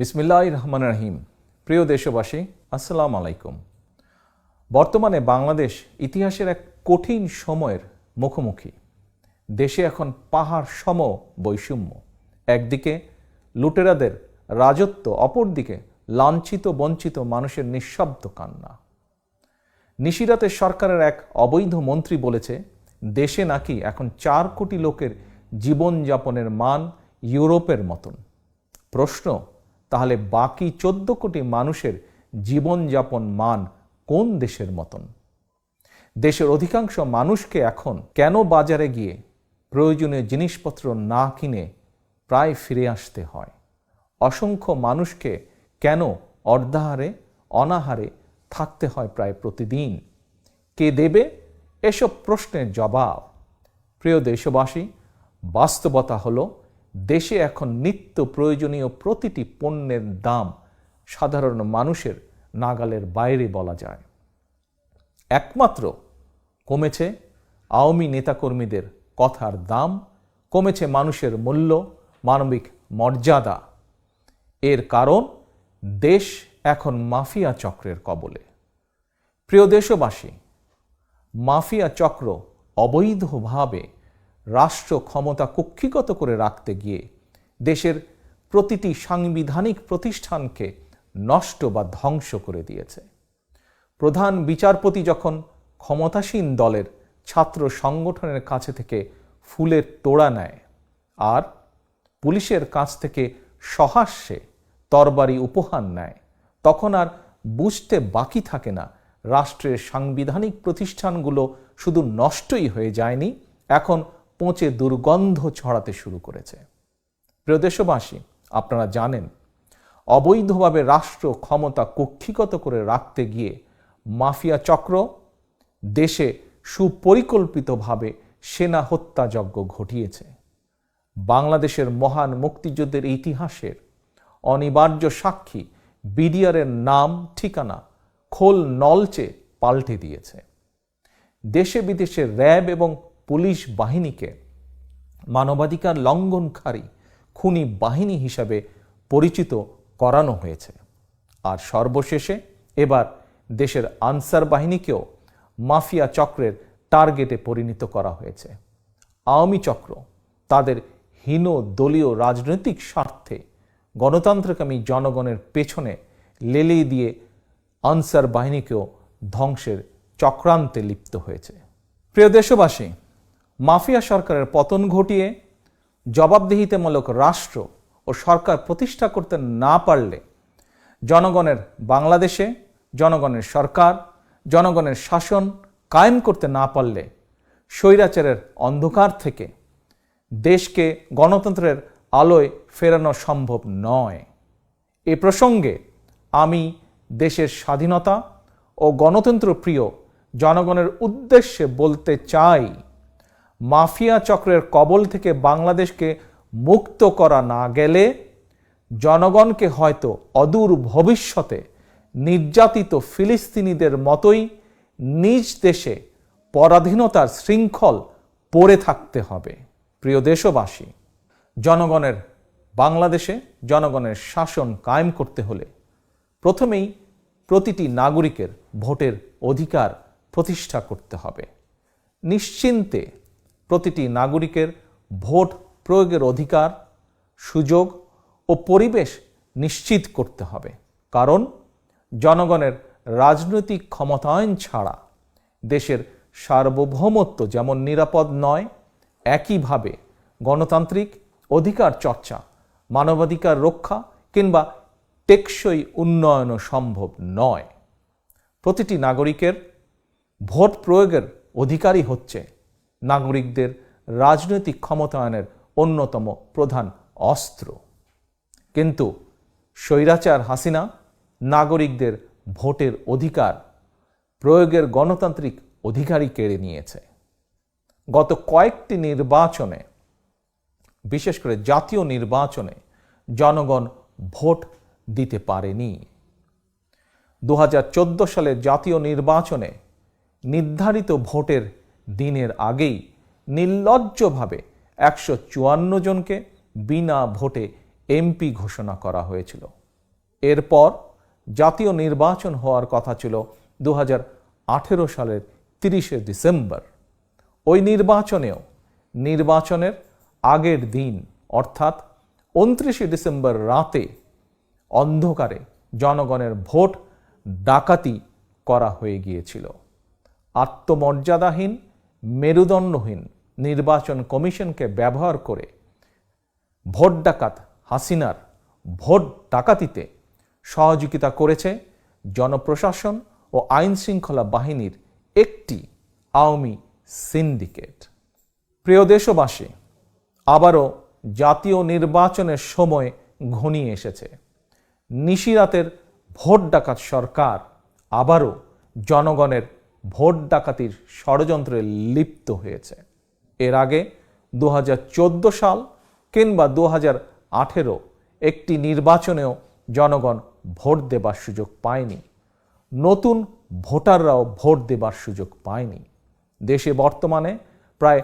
বিসমিল্লাহির রহমানির রহিম। প্রিয় দেশবাসী, আসসালামু আলাইকুম। বর্তমানে বাংলাদেশ ইতিহাসের এক কঠিন সময়ের মুখোমুখি। দেশে এখন পাহাড় সম বৈষম্য। একদিকে লুটেরাদের রাজত্ব, অপরদিকে লাঞ্ছিত বঞ্চিত মানুষের নিঃশব্দ কান্না। নিশিরাতে সরকারের এক অবৈধ মন্ত্রী বলেছে, দেশে নাকি এখন 4 কোটি লোকের জীবনযাপনের মান ইউরোপের মতন। প্রশ্ন, তাহলে বাকি 14 কোটি মানুষের জীবনযাপন মান কোন দেশের মতন? দেশের অধিকাংশ মানুষকে এখন কেন বাজারে গিয়ে প্রয়োজনীয় জিনিসপত্র না কিনে প্রায় ফিরে আসতে হয়? অসংখ্য মানুষকে কেন অর্ধাহারে অনাহারে থাকতে হয় প্রায় প্রতিদিন? কে দেবে এসব প্রশ্নের জবাব? প্রিয় দেশবাসী, বাস্তবতা হলো দেশে এখন নিত্য প্রয়োজনীয় প্রতিটি পণ্যের দাম সাধারণ মানুষের নাগালের বাইরে বলা যায়। একমাত্র কমেছে আওয়ামী নেতাকর্মীদের কথার দাম, কমেছে মানুষের মূল্য, মানবিক মর্যাদা। এর কারণ দেশ এখন মাফিয়া চক্রের কবলে। প্রিয় দেশবাসী, মাফিয়া চক্র অবৈধভাবে রাষ্ট্র ক্ষমতা কুক্ষিগত করে রাখতে গিয়ে দেশের প্রতিটি সাংবিধানিক প্রতিষ্ঠানকে নষ্ট বা ধ্বংস করে দিয়েছে। প্রধান বিচারপতি যখন ক্ষমতাসীন দলের ছাত্র সংগঠনের কাছে থেকে ফুলের তোড়া নেয় আর পুলিশের কাছ থেকে সহাস্যে তরবারি উপহার নেয়, তখন আর বুঝতে বাকি থাকে না রাষ্ট্রের সাংবিধানিক প্রতিষ্ঠানগুলো শুধু নষ্টই হয়ে যায়নি, এখন পচে দুর্গন্ধ ছড়াতে শুরু করেছে। প্রিয় দেশবাসী, আপনারা জানেন, অবৈধভাবে রাষ্ট্র ক্ষমতা কুক্ষিগত করে রাখতে গিয়ে মাফিয়া চক্র দেশে সুপরিকল্পিতভাবে সেনা হত্যাযজ্ঞ ঘটিয়েছে। বাংলাদেশের মহান মুক্তিযুদ্ধের ইতিহাসের অনিবার্য সাক্ষী বিডিআরের নাম ঠিকানা খোল নলচে পাল্টে দিয়েছে। দেশে বিদেশে র্যাব এবং পুলিশ বাহিনীকে মানবাধিকার লঙ্ঘনকারী খুনি বাহিনী হিসাবে পরিচিত করানো হয়েছে। আর সর্বশেষে এবার দেশের আনসার বাহিনীকেও মাফিয়া চক্রের টার্গেটে পরিণত করা হয়েছে। আওয়ামী চক্র তাদের হীন দলীয় রাজনৈতিক স্বার্থে গণতন্ত্রকামী জনগণের পেছনে লেলিয়ে দিয়ে আনসার বাহিনীকেও ধ্বংসের চক্রান্তে লিপ্ত হয়েছে। প্রিয় দেশবাসী, মাফিয়া সরকারের পতন ঘটিয়ে জবাবদিহিতামূলক রাষ্ট্র ও সরকার প্রতিষ্ঠা করতে না পারলে জনগণের বাংলাদেশে জনগণের সরকার, জনগণের শাসন কায়েম করতে না পারলে স্বৈরাচারের অন্ধকার থেকে দেশকে গণতন্ত্রের আলোয় ফেরানো সম্ভব নয়। এ প্রসঙ্গে আমি দেশের স্বাধীনতা ও গণতন্ত্র প্রিয় জনগণের উদ্দেশ্যে বলতে চাই, মাফিয়া চক্রের কবল থেকে বাংলাদেশকে মুক্ত করা না গেলে জনগণকে হয়তো অদূর ভবিষ্যতে নির্যাতিত ফিলিস্তিনিদের মতোই নিজ দেশে পরাধীনতার শৃঙ্খল পড়ে থাকতে হবে। প্রিয় দেশবাসী, জনগণের বাংলাদেশে জনগণের শাসন কায়েম করতে হলে প্রথমেই প্রতিটি নাগরিকের ভোটের অধিকার প্রতিষ্ঠা করতে হবে। নিশ্চিন্তে প্রতিটি নাগরিকের ভোট প্রয়োগের অধিকার, সুযোগ ও পরিবেশ নিশ্চিত করতে হবে। কারণ জনগণের রাজনৈতিক ক্ষমতায়ন ছাড়া দেশের সার্বভৌমত্ব যেমন নিরাপদ নয়, একইভাবে গণতান্ত্রিক অধিকার চর্চা, মানবাধিকার রক্ষা কিংবা টেকসই উন্নয়নও সম্ভব নয়। প্রতিটি নাগরিকের ভোট প্রয়োগের অধিকারই হচ্ছে নাগরিকদের রাজনৈতিক ক্ষমতায়নের অন্যতম প্রধান অস্ত্র। কিন্তু স্বৈরাচার হাসিনা নাগরিকদের ভোটের অধিকার প্রয়োগের গণতান্ত্রিক অধিকারই কেড়ে নিয়েছে। গত কয়েকটি নির্বাচনে, বিশেষ করে জাতীয় নির্বাচনে, জনগণ ভোট দিতে পারেনি। 2014 সালের জাতীয় নির্বাচনে নির্ধারিত ভোটের দিনের আগেই নির্লজ্জভাবে 154 জনকে বিনা ভোটে এমপি ঘোষণা করা হয়েছিল। এরপর জাতীয় নির্বাচন হওয়ার কথা ছিল 2018 সালের 30শে ডিসেম্বর। ওই নির্বাচনের আগের দিন অর্থাৎ 29শে ডিসেম্বর রাতে অন্ধকারে জনগণের ভোট ডাকাতি করা হয়ে গিয়েছিল। আত্মমর্যাদাহীন, মেরুদণ্ডহীন নির্বাচন কমিশনকে ব্যবহার করে ভোট ডাকাত হাসিনার ভোট ডাকাতিতে সহযোগিতা করেছে জনপ্রশাসন ও আইন শৃঙ্খলা বাহিনীর একটি আওয়ামী সিন্ডিকেট। প্রিয় দেশবাসী, আবারও জাতীয় নির্বাচনের সময় ঘনিয়ে এসেছে। নিশিরাতের ভোট ডাকাত সরকার আবারও জনগণের ভোট ডাকাতির ষড়যন্ত্রে লিপ্ত হয়েছে। এর আগে 2014 সাল কিংবা 2018 একটি নির্বাচনেও জনগণ ভোট দেবার সুযোগ পায়নি। নতুন ভোটাররাও ভোট দেবার সুযোগ পায়নি। দেশে বর্তমানে প্রায়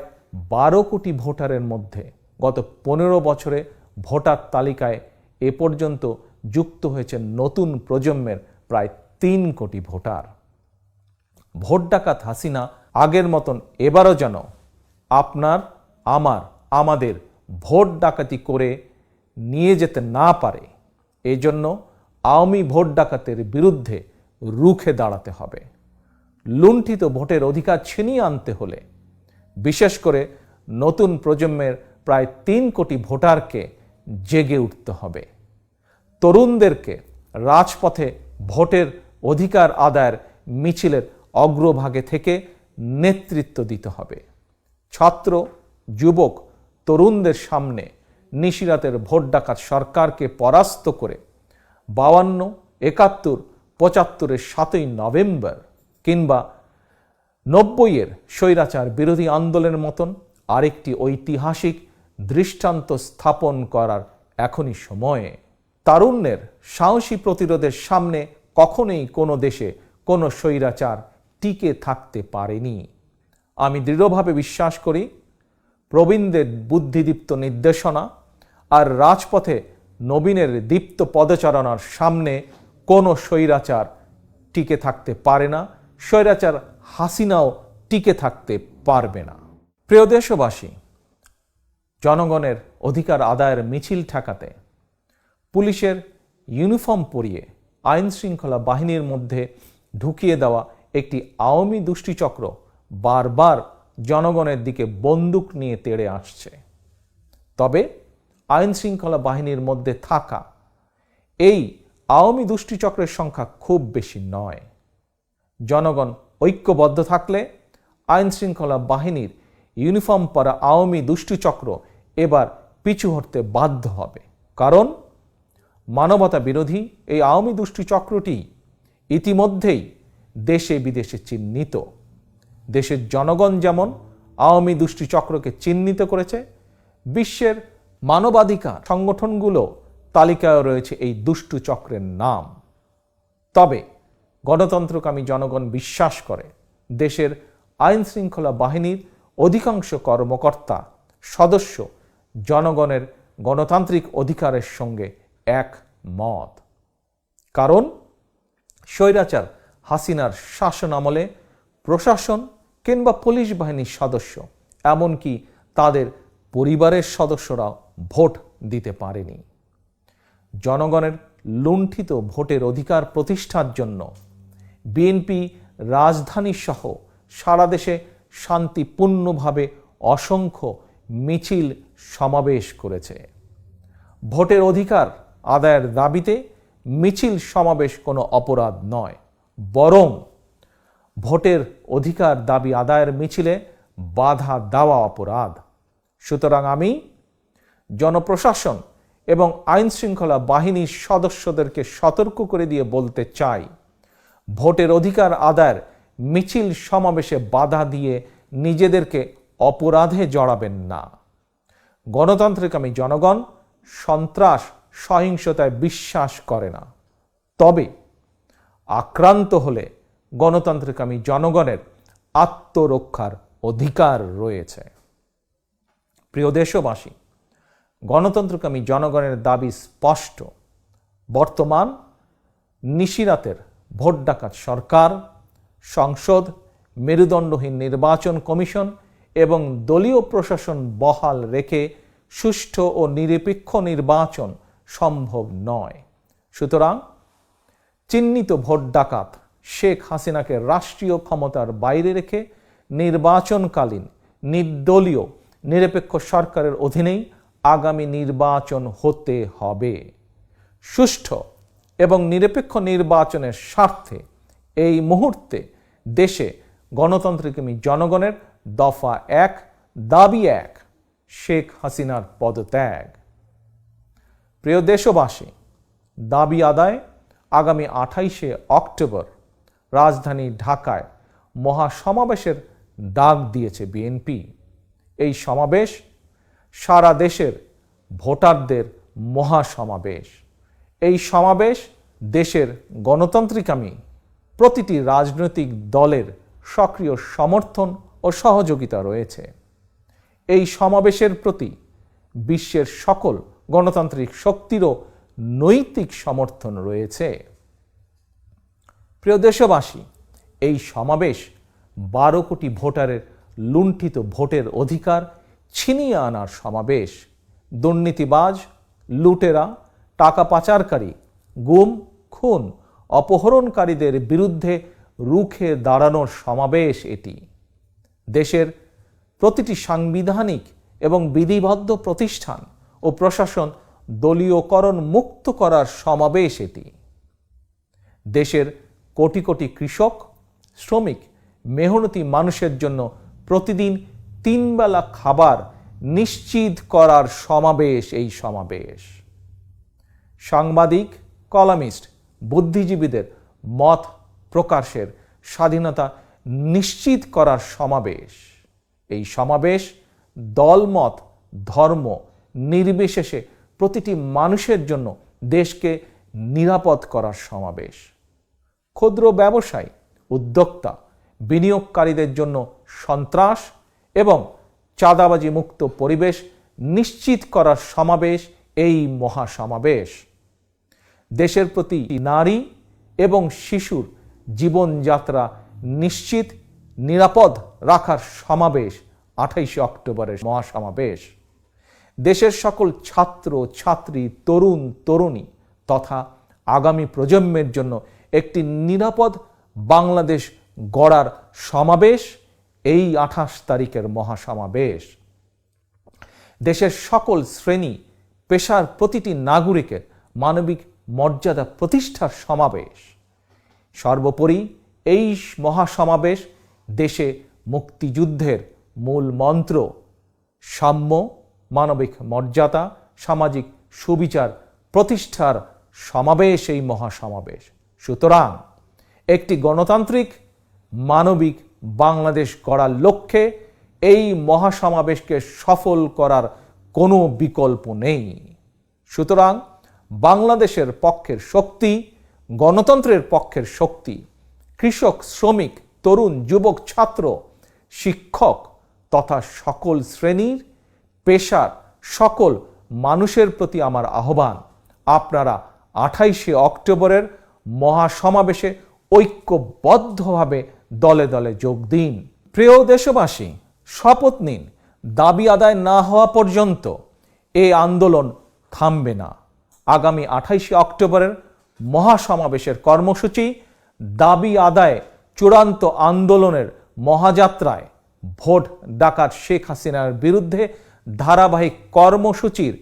12 কোটি ভোটারের মধ্যে গত 15 বছরে ভোটার তালিকায় এ পর্যন্ত যুক্ত হয়েছে নতুন প্রজন্মের প্রায় 3 কোটি ভোটার। ভোট ডাকাত হাসিনা আগের মতন এবারও যেন আপনার, আমাদের ভোট ডাকাতি করে নিয়ে যেতে না পারে, এই জন্য আওয়ামী ভোট ডাকাতের বিরুদ্ধে রুখে দাঁড়াতে হবে। লুণ্ঠিত ভোটের অধিকার ছিনিয়ে আনতে হলে বিশেষ করে নতুন প্রজন্মের প্রায় 3 কোটি ভোটারকে জেগে উঠতে হবে। তরুণদেরকে রাজপথে ভোটের অধিকার আদায়ের মিছিলের অগ্রভাগে থেকে নেতৃত্ব দিতে হবে। ছাত্র, যুবক, তরুণদের সামনে নিশিরাতের ভোট ডাকাত সরকারকে পরাস্ত করে 52, 71, 75-এর 7ই নভেম্বর কিংবা 90-এর স্বৈরাচার বিরোধী আন্দোলনের মতন আরেকটি ঐতিহাসিক দৃষ্টান্ত স্থাপন করার এখনই সময়ে। তারুণ্যের সাহসী প্রতিরোধের সামনে কখনোই কোনো দেশে কোনো স্বৈরাচার টিকে থাকতে পারেনি। আমি দৃঢ়ভাবে বিশ্বাস করি প্রবীণদের বুদ্ধিদীপ্ত নির্দেশনা আর রাজপথে নবীনের দীপ্ত পদচারণার সামনে কোনো স্বৈরাচার টিকে থাকতে পারে না। স্বৈরাচার হাসিনাও টিকে থাকতে পারবে না। প্রিয় দেশবাসী, জনগণের অধিকার আদায়ের মিছিল ঠেকাতে পুলিশের ইউনিফর্ম পরিয়ে আইন শৃঙ্খলা বাহিনীর মধ্যে ঢুকিয়ে দেওয়া একটি আওয়ামী দুষ্টিচক্র বারবার জনগণের দিকে বন্দুক নিয়ে তেড়ে আসছে। তবে আইন শৃঙ্খলা বাহিনীর মধ্যে থাকা এই আওয়ামী দুষ্টিচক্রের সংখ্যা খুব বেশি নয়। জনগণ ঐক্যবদ্ধ থাকলে আইন শৃঙ্খলা বাহিনীর ইউনিফর্ম পরা আওয়ামী দুষ্টিচক্র এবার পিছু হটতে বাধ্য হবে। কারণ মানবতা বিরোধী এই আওয়ামী দুষ্টিচক্রটি ইতিমধ্যেই দেশে বিদেশে চিহ্নিত। দেশের জনগণ যেমন আওয়ামী দুষ্টিচক্রকে চিহ্নিত করেছে, বিশ্বের মানবাধিকার সংগঠনগুলো তালিকায় রয়েছে এই দুষ্টু চক্রের নাম। তবে গণতন্ত্রকামী জনগণ বিশ্বাস করে দেশের আইন শৃঙ্খলা বাহিনীর অধিকাংশ কর্মকর্তা সদস্য জনগণের গণতান্ত্রিক অধিকারের সঙ্গে একমত। কারণ স্বৈরাচার হাসিনার শাসন আমলে প্রশাসন কিংবা পুলিশ বাহিনীর সদস্য, এমনকি তাদের পরিবারের সদস্যরাও ভোট দিতে পারেনি। জনগণের লুণ্ঠিত ভোটের অধিকার প্রতিষ্ঠার জন্য বিএনপি রাজধানী সহ সারা দেশে শান্তিপূর্ণভাবে অসংখ্য মিছিল সমাবেশ করেছে। ভোটের অধিকার আদায়ের দাবিতে মিছিল সমাবেশ কোনো অপরাধ নয়, বরং ভোটের অধিকার দাবি আদায়ের মিছিলে বাধা দেওয়া অপরাধ। সুতরাং আমি জনপ্রশাসন এবং আইন শৃঙ্খলা বাহিনীর সদস্যদেরকে সতর্ক করে দিয়ে বলতে চাই, ভোটের অধিকার আদায়ের মিছিল সমাবেশে বাধা দিয়ে নিজেদেরকে অপরাধে জড়াবেন না। গণতান্ত্রিকামী জনগণ সন্ত্রাস, সহিংসতায় বিশ্বাস করে না। তবে আক্রান্ত হলে গণতান্ত্রিকামী জনগণের আত্মরক্ষার অধিকার রয়েছে। প্রিয় দেশবাসী, গণতন্ত্রকামী জনগণের দাবি স্পষ্ট। বর্তমান নিশিরাতের ভোট ডাকাত সরকার, সংসদ, মেরুদণ্ডহীন নির্বাচন কমিশন এবং দলীয় প্রশাসন বহাল রেখে সুষ্ঠু ও নিরপেক্ষ নির্বাচন সম্ভব নয়। সুতরাং চিহ্নিত ভোট ডাকাত শেখ হাসিনাকে রাষ্ট্রীয় ক্ষমতার বাইরে রেখে নির্বাচনকালীন নির্দলীয় নিরপেক্ষ সরকারের অধীনেই আগামী নির্বাচন হতে হবে। সুষ্ঠু এবং নিরপেক্ষ নির্বাচনের স্বার্থে এই মুহূর্তে দেশে গণতন্ত্রকামী জনগণের দফা 1, দাবি 1 শেখ হাসিনার পদত্যাগ। প্রিয় দেশবাসী, দাবি আদায় আগামী 28শে অক্টোবর রাজধানী ঢাকায় মহাসমাবেশের ডাক দিয়েছে বিএনপি। এই সমাবেশ সারা দেশের ভোটারদের মহাসমাবেশ। এই সমাবেশ দেশের গণতান্ত্রিকামী প্রতিটি রাজনৈতিক দলের সক্রিয় সমর্থন ও সহযোগিতা রয়েছে। এই সমাবেশের প্রতি বিশ্বের সকল গণতান্ত্রিক শক্তিরও নৈতিক সমর্থন রয়েছে। প্রিয় দেশবাসী, এই সমাবেশ 12 কোটি ভোটারের লুণ্ঠিত ভোটের অধিকার ছিনিয়ে আনার সমাবেশ। দুর্নীতিবাজ, লুটেরা, টাকা পাচারকারী, গুম, খুন, অপহরণকারীদের বিরুদ্ধে রুখে দাঁড়ানোর সমাবেশ এটি। দেশের প্রতিটি সাংবিধানিক এবং বিধিবদ্ধ প্রতিষ্ঠান ও প্রশাসন দলীয়করণ মুক্ত করার সমাবেশ এটি। দেশের কোটি কোটি কৃষক, শ্রমিক, মেহনতি মানুষের জন্য প্রতিদিন 3 বেলা খাবার নিশ্চিত করার সমাবেশ এই সমাবেশ। সাংবাদিক, কলামিস্ট, বুদ্ধিজীবীদের মত প্রকাশের স্বাধীনতা নিশ্চিত করার সমাবেশ। এই সমাবেশ দলমত, ধর্ম নির্বিশেষে প্রতিটি মানুষের জন্য দেশকে নিরাপদ করার সমাবেশ। ক্ষুদ্র ব্যবসায়ী, উদ্যোক্তা, বিনিয়োগকারীদের জন্য সন্ত্রাস এবং চাঁদাবাজি মুক্ত পরিবেশ নিশ্চিত করার সমাবেশ এই মহাসমাবেশ। দেশের প্রতি নারী এবং শিশুর জীবনযাত্রা নিশ্চিত নিরাপদ রাখার সমাবেশ 28শে অক্টোবরের মহাসমাবেশ। দেশের সকল ছাত্র, ছাত্রী, তরুণ, তরুণী তথা আগামী প্রজন্মের জন্য একটি নিরাপদ বাংলাদেশ গড়ার সমাবেশ এই 28 তারিখের মহাসমাবেশ। দেশের সকল শ্রেণী পেশার প্রতিটি নাগরিকের মানবিক মর্যাদা প্রতিষ্ঠার সমাবেশ। সর্বোপরি এই মহাসমাবেশ দেশে মুক্তিযুদ্ধের মূল মন্ত্র সাম্য, মানবিক মর্যাদা, সামাজিক সুবিচার প্রতিষ্ঠার সমাবেশ এই মহাসমাবেশ। সুতরাং একটি গণতান্ত্রিক মানবিক বাংলাদেশ গড়ার লক্ষ্যে এই মহাসমাবেশকে সফল করার কোনো বিকল্প নেই। সুতরাং বাংলাদেশের পক্ষের শক্তি, গণতন্ত্রের পক্ষের শক্তি, কৃষক, শ্রমিক, তরুণ, যুবক, ছাত্র, শিক্ষক তথা সকল শ্রেণীর পেশার সকল মানুষের প্রতি আমার আহ্বান, আপনারা 28শে অক্টোবরের মহাসমাবেশে ঐক্যবদ্ধভাবে দলে দলে যোগ দিন। প্রিয় দেশবাসী, শপথ নিন, দাবি আদায় না হওয়া পর্যন্ত এই আন্দোলন থামবে না। আগামী 28শে অক্টোবরের মহাসমাবেশের কর্মসূচি দাবি আদায় চূড়ান্ত আন্দোলনের মহাযাত্রায় ভোট ডাকাত শেখ হাসিনার বিরুদ্ধে ধারাবাহিক কর্মসূচির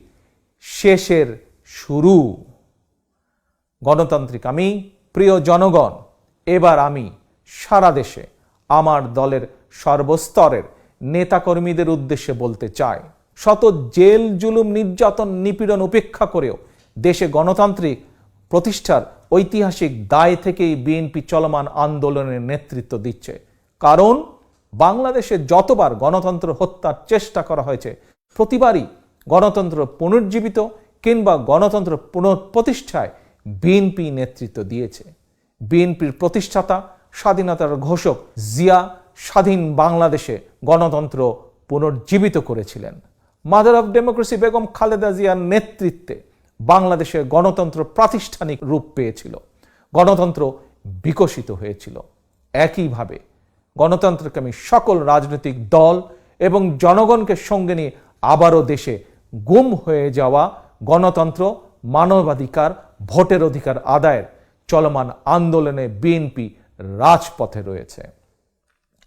শেষের শুরু। গণতান্ত্রিক আমি, প্রিয় জনগণ, এবার আমি সারা দেশে আমার দলের সর্বস্তরের নেতাকর্মীদের উদ্দেশ্যে বলতে চাই, শত জেল, জুলুম, নির্যাতন, নিপীড়ন উপেক্ষা করেও দেশে গণতান্ত্রিক প্রতিষ্ঠার ঐতিহাসিক দায় থেকেই বিএনপি চলমান আন্দোলনের নেতৃত্ব দিচ্ছে। কারণ বাংলাদেশে যতবার গণতন্ত্র হত্যার চেষ্টা করা হয়েছে, প্রতিবারই গণতন্ত্র পুনর্জীবিত কিংবা গণতন্ত্র পুনঃপ্রতিষ্ঠায় বিএনপি নেতৃত্ব দিয়েছে। বিএনপির প্রতিষ্ঠাতা, স্বাধীনতার ঘোষক জিয়া স্বাধীন বাংলাদেশে গণতন্ত্র পুনর্জীবিত করেছিলেন। Mother of democracy Begum Khaleda জিয়ার নেতৃত্বে বাংলাদেশে গণতন্ত্র প্রাতিষ্ঠানিক রূপ পেয়েছিল। গণতন্ত্র বিকশিত হয়েছিল। একইভাবে গণতন্ত্রকামী সকল রাজনৈতিক দল এবং জনগণকে সঙ্গে নিয়ে আবারও দেশে গুম হয়ে যাওয়া গণতন্ত্র, মানবাধিকার, ভোটের অধিকার আদায়ের চলমান আন্দোলনে বিএনপি রাজপথে রয়েছে।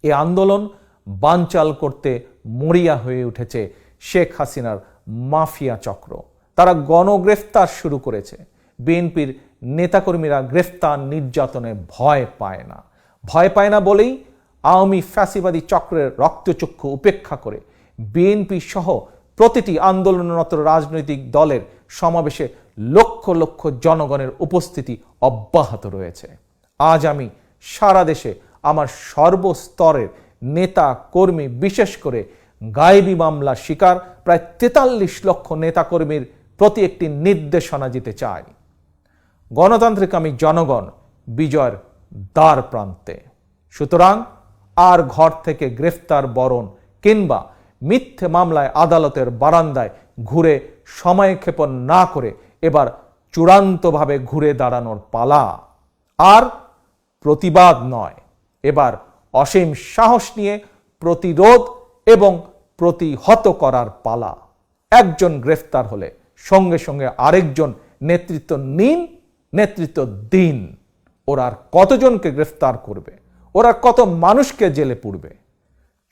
এই আন্দোলন বানচাল করতে মরিয়া হয়ে উঠেছে শেখ হাসিনার মাফিয়া চক্র। তারা গণগ্রেফতার শুরু করেছে। বিএনপির নেতাকর্মীরা গ্রেফতার নির্যাতনে ভয় পায় না। ভয় পায় না বলেই আওয়ামী ফ্যাসিবাদী চক্রের রক্তচক্ষু উপেক্ষা করে বিএনপি সহ প্রতিটি আন্দোলনরত রাজনৈতিক দলের সমাবেশে লক্ষ লক্ষ জনগণের উপস্থিতি অব্যাহত রয়েছে। আজ আমি সারা দেশে আমার সর্বস্তরের নেতা কর্মী, বিশেষ করে গায়েবী মামলার শিকার প্রায় 43 লক্ষ নেতাকর্মীর প্রতি একটি নির্দেশনা দিতে চাই। গণতান্ত্রিকামী জনগণ বিজয়ের দ্বার প্রান্তে। সুতরাং আর ঘর থেকে গ্রেফতার বরণ কিংবা মিথ্যে মামলায় আদালতের বারান্দায় ঘুরে সময় ক্ষেপণ না করে এবার চূড়ান্তভাবে ঘুরে দাঁড়ানোর পালা। আর প্রতিবাদ নয়, এবার অসীম সাহস নিয়ে প্রতিরোধ এবং প্রতিহত করার পালা। একজন গ্রেফতার হলে সঙ্গে সঙ্গে আরেকজন নেতৃত্ব নিন, নেতৃত্ব দিন। ওরা আর কতজনকে গ্রেফতার করবে? ওরা কত মানুষকে জেলে পুরবে?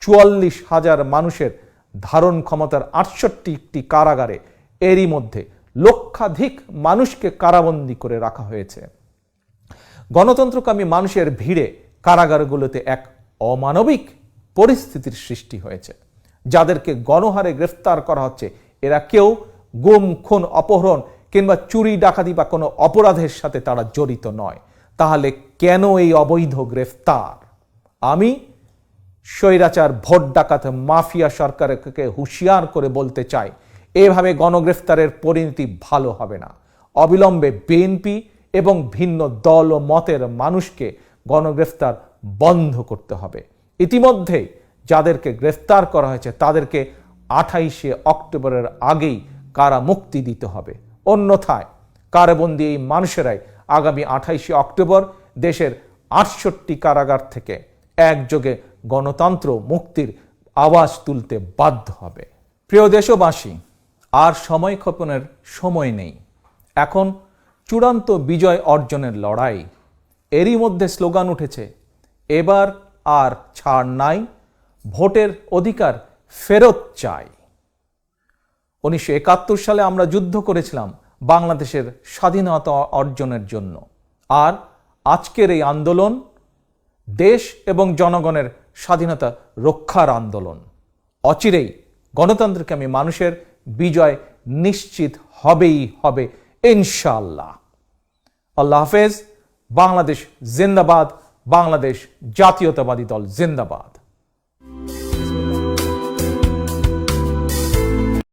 44,000 মানুষের ধারণ ক্ষমতার 68টি কারাগারে এরই মধ্যে লক্ষাধিক মানুষকে কারাবন্দী করে রাখা হয়েছে। গণতন্ত্রকামী মানুষের ভিড়ে কারাগারগুলোতে এক অমানবিক পরিস্থিতির সৃষ্টি হয়েছে। যাদেরকে গণহারে গ্রেফতার করা হচ্ছে এরা কেউ গুম, খুন, অপহরণ কিংবা চুরি, ডাকাতি বা কোনো অপরাধের সাথে তারা জড়িত নয়। তাহলে কেন এই অবৈধ গ্রেফতার? আমি স্বৈরাচার, ভোট ডাকাত, মাফিয়া সরকারকে হুঁশিয়ার করে বলতে চাই, এভাবে গণগ্রেফতারের পরিণতি ভালো হবে না। অবিলম্বে বিএনপি এবং ভিন্ন দল ও মতের মানুষকে গণগ্রেফতার বন্ধ করতে হবে। ইতিমধ্যে যাদেরকে গ্রেফতার করা হয়েছে তাদেরকে 28শে অক্টোবরের আগেই কারামুক্তি দিতে হবে। অন্যথায় কারাবন্দী এই মানুষেরাই আগামী 28শে অক্টোবর দেশের 68টি কারাগার থেকে একযোগে গণতন্ত্র মুক্তির আওয়াজ তুলতে বাধ্য হবে। প্রিয় দেশবাসী, আর সময় ক্ষেপণের সময় নেই। এখন চূড়ান্ত বিজয় অর্জনের লড়াই। এরই মধ্যে স্লোগান উঠেছে, এবার আর ছাড় নাই, ভোটের অধিকার ফেরত চাই। 1971 সালে আমরা যুদ্ধ করেছিলাম বাংলাদেশের স্বাধীনতা অর্জনের জন্য। আর আজকের এই আন্দোলন দেশ এবং জনগণের স্বাধীনতা রক্ষার আন্দোলন। অচিরেই গণতন্ত্রকামী মানুষের বিজয় নিশ্চিত হবেই হবে ইনশাআল্লাহ। আল্লাহ হাফেজ। বাংলাদেশ জিন্দাবাদ। বাংলাদেশ জাতীয়তাবাদী দল জিন্দাবাদ।